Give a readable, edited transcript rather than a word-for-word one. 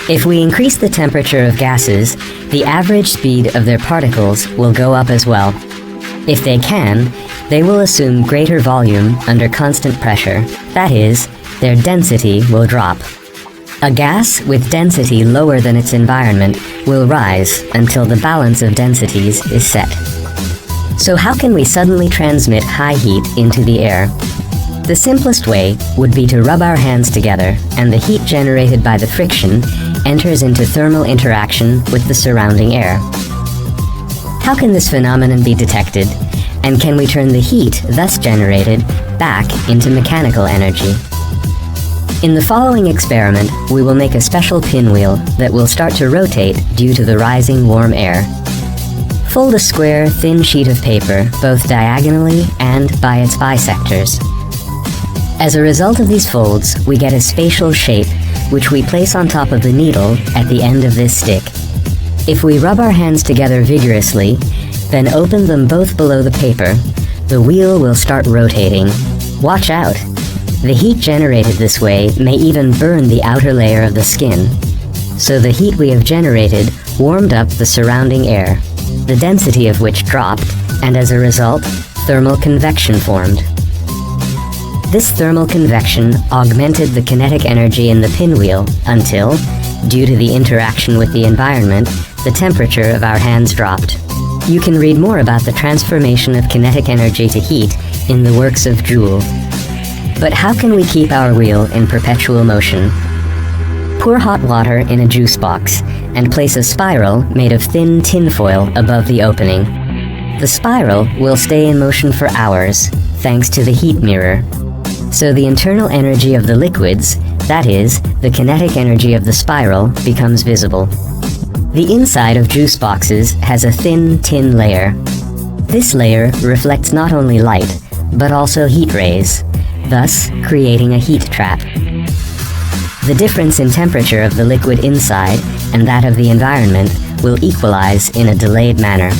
If we increase the temperature of gases, the average speed of their particles will go up as well. If they can, they will assume greater volume under constant pressure. That is, their density will drop. A gas with density lower than its environment will rise until the balance of densities is set. So how can we suddenly transmit high heat into the air? The simplest way would be to rub our hands together, and the heat generated by the friction enters into thermal interaction with the surrounding air. How can this phenomenon be detected, and can we turn the heat thus generated back into mechanical energy? In the following experiment, we will make a special pinwheel that will start to rotate due to the rising warm air. Fold a square, thin sheet of paper, both diagonally and by its bisectors. As a result of these folds, we get a spatial shape, which we place on top of the needle at the end of this stick. If we rub our hands together vigorously, then open them both below the paper, the wheel will start rotating. Watch out! The heat generated this way may even burn the outer layer of the skin. So the heat we have generated warmed up the surrounding air, the density of which dropped, and as a result, thermal convection formed. This thermal convection augmented the kinetic energy in the pinwheel until, due to the interaction with the environment, the temperature of our hands dropped. You can read more about the transformation of kinetic energy to heat in the works of Joule. But how can we keep our wheel in perpetual motion? Pour hot water in a juice box and place a spiral made of thin tinfoil above the opening. The spiral will stay in motion for hours, thanks to the heat mirror. So the internal energy of the liquids, that is, the kinetic energy of the spiral, becomes visible. The inside of juice boxes has a thin tin layer. This layer reflects not only light, but also heat rays, thus creating a heat trap. The difference in temperature of the liquid inside and that of the environment will equalize in a delayed manner.